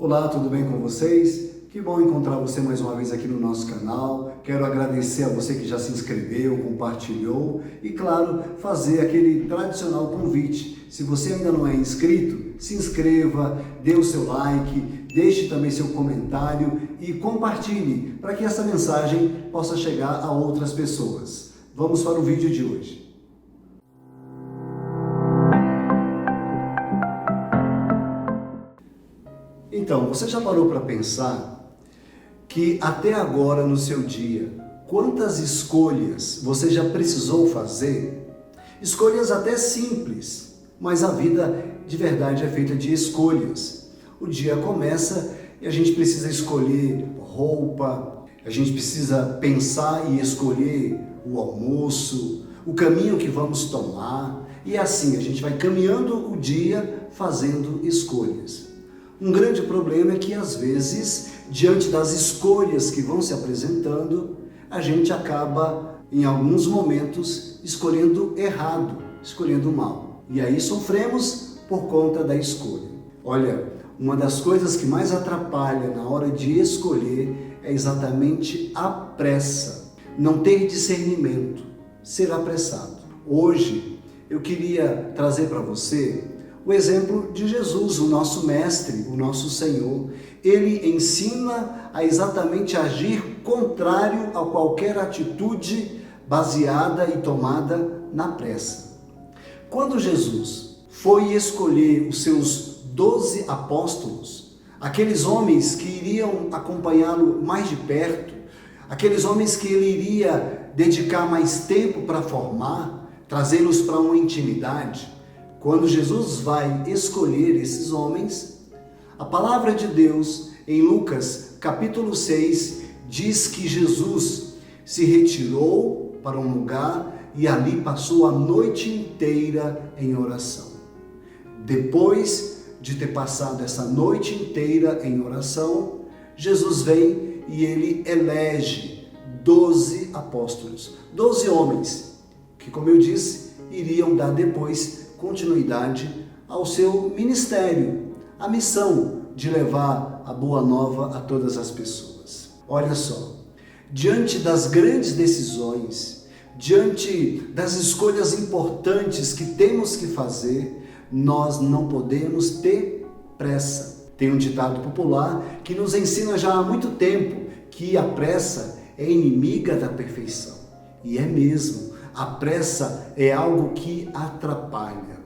Olá, tudo bem com vocês? Que bom encontrar você mais uma vez aqui no nosso canal. Quero agradecer a você que já se inscreveu, compartilhou e, claro, fazer aquele tradicional convite. Se você ainda não é inscrito, se inscreva, dê o seu like, deixe também seu comentário e compartilhe para que essa mensagem possa chegar a outras pessoas. Vamos para o vídeo de hoje. Então, você já parou para pensar que até agora no seu dia, quantas escolhas você já precisou fazer? Escolhas até simples, mas a vida de verdade é feita de escolhas. O dia começa e a gente precisa escolher roupa, a gente precisa pensar e escolher o almoço, o caminho que vamos tomar, e assim a gente vai caminhando o dia fazendo escolhas. Um grande problema é que, às vezes, diante das escolhas que vão se apresentando, a gente acaba, em alguns momentos, escolhendo errado, escolhendo mal. E aí sofremos por conta da escolha. Olha, uma das coisas que mais atrapalha na hora de escolher é exatamente a pressa. Não ter discernimento, ser apressado. Hoje, eu queria trazer para você o exemplo de Jesus, o nosso mestre, o nosso Senhor. Ele ensina a exatamente agir contrário a qualquer atitude baseada e tomada na pressa. Quando Jesus foi escolher os seus 12 apóstolos, aqueles homens que iriam acompanhá-lo mais de perto, aqueles homens que ele iria dedicar mais tempo para formar, trazê-los para uma intimidade, quando Jesus vai escolher esses homens, a palavra de Deus, em Lucas capítulo 6, diz que Jesus se retirou para um lugar e ali passou a noite inteira em oração. Depois de ter passado essa noite inteira em oração, Jesus vem e ele elege 12 apóstolos, 12 homens, que, como eu disse, iriam dar depois continuidade ao seu ministério, a missão de levar a boa nova a todas as pessoas. Olha só, diante das grandes decisões, diante das escolhas importantes que temos que fazer, nós não podemos ter pressa. Tem um ditado popular que nos ensina já há muito tempo que a pressa é inimiga da perfeição. E é mesmo. A pressa é algo que atrapalha.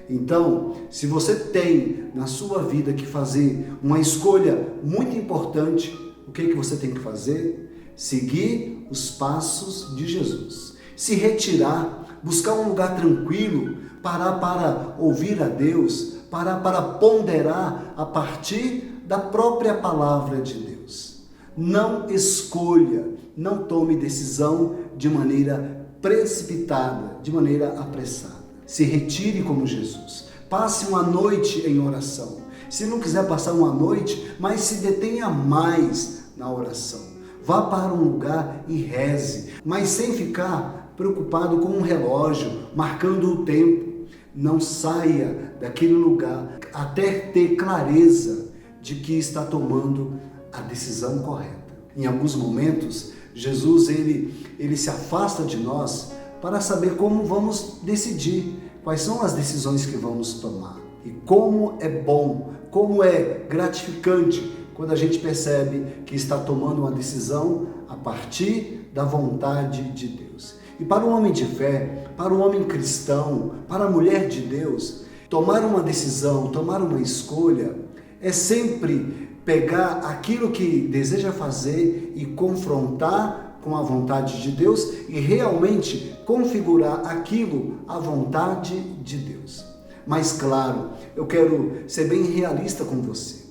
Então, se você tem na sua vida que fazer uma escolha muito importante, o que você tem que fazer? Seguir os passos de Jesus. Se retirar, buscar um lugar tranquilo, parar para ouvir a Deus, parar para ponderar a partir da própria palavra de Deus. Não escolha, não tome decisão de maneira precipitada, de maneira apressada. Se retire como Jesus. Passe uma noite em oração. Se não quiser passar uma noite, mas se detenha mais na oração. Vá para um lugar e reze, mas sem ficar preocupado com um relógio, marcando o tempo. Não saia daquele lugar até ter clareza de que está tomando a decisão correta. Em alguns momentos, Jesus ele se afasta de nós para saber como vamos decidir, quais são as decisões que vamos tomar. E como é bom, como é gratificante quando a gente percebe que está tomando uma decisão a partir da vontade de Deus. E para o homem de fé, para o homem cristão, para a mulher de Deus, tomar uma decisão, tomar uma escolha é sempre pegar aquilo que deseja fazer e confrontar com a vontade de Deus e realmente configurar aquilo à vontade de Deus. Mas claro, eu quero ser bem realista com você.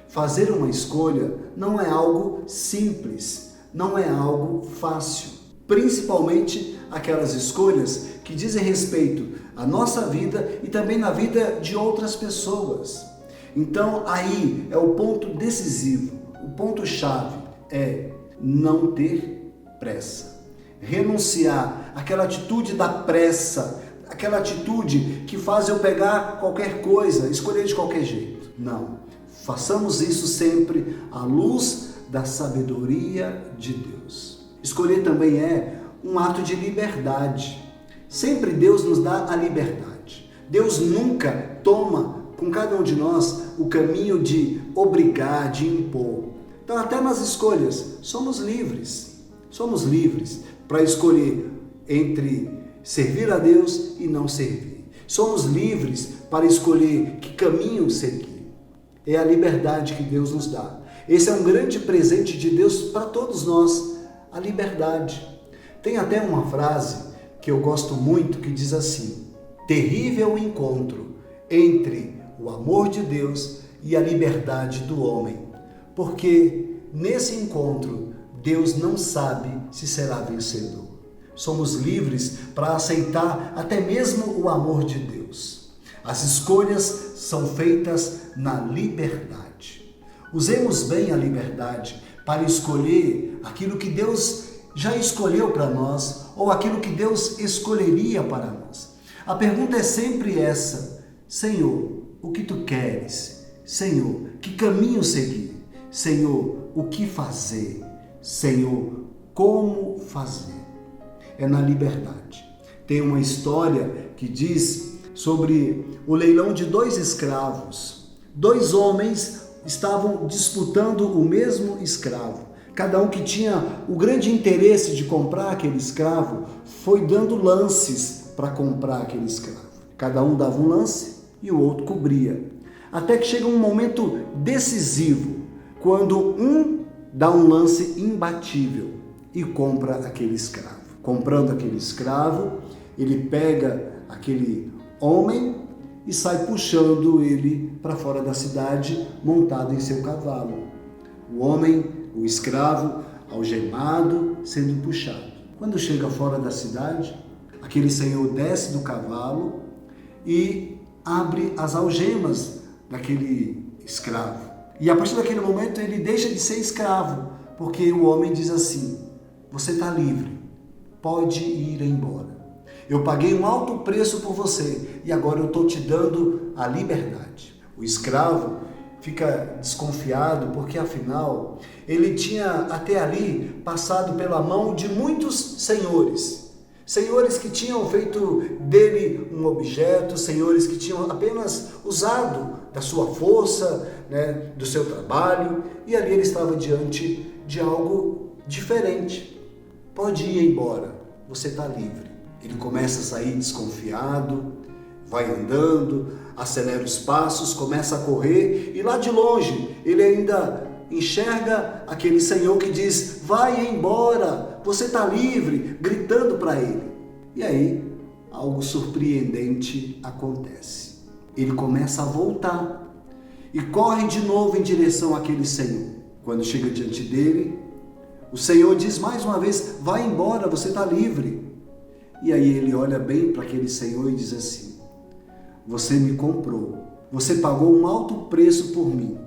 Fazer uma escolha não é algo simples, não é algo fácil. Principalmente aquelas escolhas que dizem respeito à nossa vida e também na vida de outras pessoas. Então aí é o ponto decisivo, o ponto-chave é não ter pressa. Renunciar àquela atitude da pressa, aquela atitude que faz eu pegar qualquer coisa, escolher de qualquer jeito. Não. Façamos isso sempre à luz da sabedoria de Deus. Escolher também é um ato de liberdade. Sempre Deus nos dá a liberdade. Deus nunca toma com cada um de nós o caminho de obrigar, de impor. Então, até nas escolhas, somos livres. Somos livres para escolher entre servir a Deus e não servir. Somos livres para escolher que caminho seguir. É a liberdade que Deus nos dá. Esse é um grande presente de Deus para todos nós, a liberdade. Tem até uma frase que eu gosto muito que diz assim: terrível encontro entre o amor de Deus e a liberdade do homem, porque nesse encontro Deus não sabe se será vencedor. Somos livres para aceitar até mesmo o amor de Deus. As escolhas são feitas na liberdade. Usemos bem a liberdade para escolher aquilo que Deus já escolheu para nós ou aquilo que Deus escolheria para nós. A pergunta é sempre essa: Senhor, o que tu queres? Senhor, que caminho seguir? Senhor, o que fazer? Senhor, como fazer? É na liberdade. Tem uma história que diz sobre o leilão de 2 escravos. 2 homens estavam disputando o mesmo escravo. Cada um que tinha o grande interesse de comprar aquele escravo foi dando lances para comprar aquele escravo. Cada um dava um lance e o outro cobria. Até que chega um momento decisivo, quando um dá um lance imbatível e compra aquele escravo. Comprando aquele escravo, ele pega aquele homem e sai puxando ele para fora da cidade, montado em seu cavalo. O homem, o escravo, algemado, sendo puxado. Quando chega fora da cidade, aquele senhor desce do cavalo e abre as algemas daquele escravo. E a partir daquele momento ele deixa de ser escravo, porque o homem diz assim: você está livre, pode ir embora. Eu paguei um alto preço por você e agora eu estou te dando a liberdade. O escravo fica desconfiado porque, afinal, ele tinha até ali passado pela mão de muitos senhores. Senhores que tinham feito dele um objeto, senhores que tinham apenas usado da sua força, do seu trabalho, e ali ele estava diante de algo diferente. Pode ir embora, você está livre. Ele começa a sair desconfiado, vai andando, acelera os passos, começa a correr e lá de longe ele ainda enxerga aquele senhor que diz: vai embora, você está livre, gritando para ele. E aí algo surpreendente acontece. Ele começa a voltar e corre de novo em direção àquele senhor. Quando chega diante dele, o Senhor diz mais uma vez: vai embora, você está livre. E aí ele olha bem para aquele Senhor e diz assim: você me comprou, você pagou um alto preço por mim.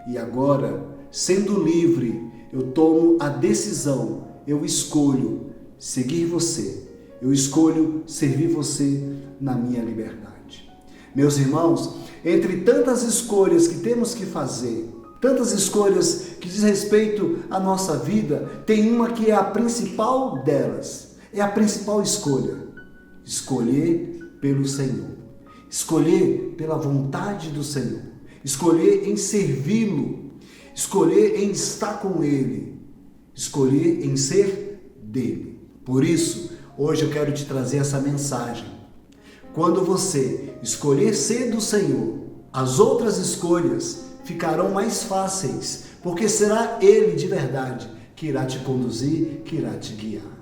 E agora, sendo livre, eu tomo a decisão, eu escolho seguir você. Eu escolho servir você na minha liberdade. Meus irmãos, entre tantas escolhas que temos que fazer, tantas escolhas que diz respeito à nossa vida, tem uma que é a principal delas. É a principal escolha. Escolher pelo Senhor. Escolher pela vontade do Senhor. Escolher em servi-lo. Escolher em estar com Ele. Escolher em ser dele. Por isso, hoje eu quero te trazer essa mensagem. Quando você escolher ser do Senhor, as outras escolhas ficarão mais fáceis, porque será Ele de verdade que irá te conduzir, que irá te guiar.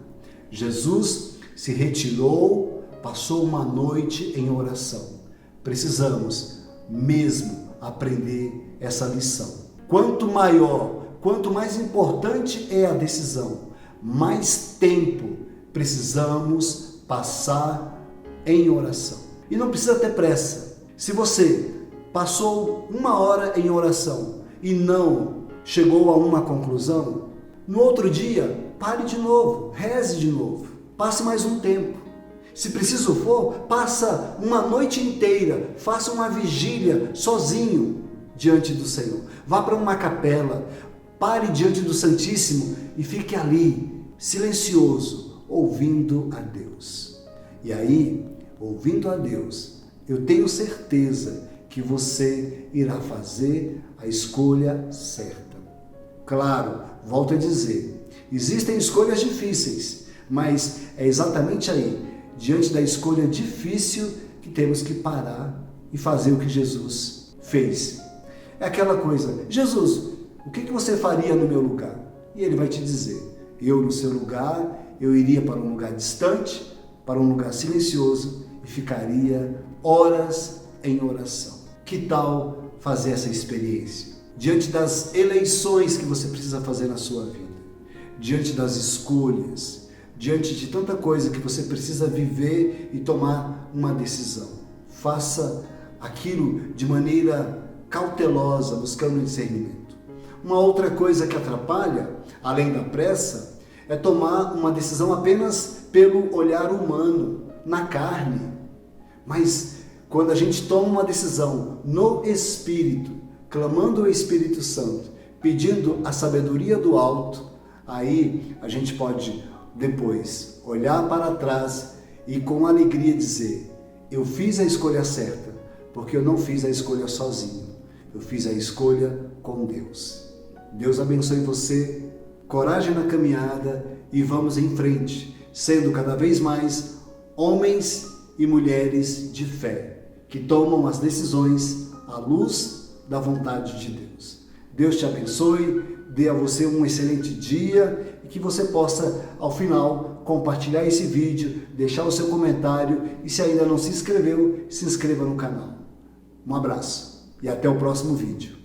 Jesus se retirou, passou uma noite em oração. Precisamos mesmo aprender essa lição. Quanto maior, quanto mais importante é a decisão, mais tempo precisamos passar em oração. E não precisa ter pressa. Se você passou 1 hora em oração e não chegou a uma conclusão, no outro dia, pare de novo, reze de novo, passe mais um tempo. Se preciso for, passa uma noite inteira, faça uma vigília sozinho, diante do Senhor. Vá para uma capela, pare diante do Santíssimo e fique ali, silencioso, ouvindo a Deus. E aí, ouvindo a Deus, eu tenho certeza que você irá fazer a escolha certa. Claro, volto a dizer, existem escolhas difíceis, mas é exatamente aí, diante da escolha difícil, que temos que parar e fazer o que Jesus fez. É aquela coisa, Jesus, o que você faria no meu lugar? E ele vai te dizer, eu no seu lugar, eu iria para um lugar distante, para um lugar silencioso e ficaria horas em oração. Que tal fazer essa experiência? Diante das eleições que você precisa fazer na sua vida, diante das escolhas, diante de tanta coisa que você precisa viver e tomar uma decisão. Faça aquilo de maneira cautelosa, buscando discernimento. Uma outra coisa que atrapalha, além da pressa, é tomar uma decisão apenas pelo olhar humano, na carne. Mas quando a gente toma uma decisão no Espírito, clamando o Espírito Santo, pedindo a sabedoria do alto, aí a gente pode depois olhar para trás e com alegria dizer, eu fiz a escolha certa, porque eu não fiz a escolha sozinho, eu fiz a escolha com Deus. Deus abençoe você, coragem na caminhada e vamos em frente, sendo cada vez mais homens e mulheres de fé, que tomam as decisões à luz da vontade de Deus. Deus te abençoe, dê a você um excelente dia e que você possa, ao final, compartilhar esse vídeo, deixar o seu comentário e se ainda não se inscreveu, se inscreva no canal. Um abraço e até o próximo vídeo.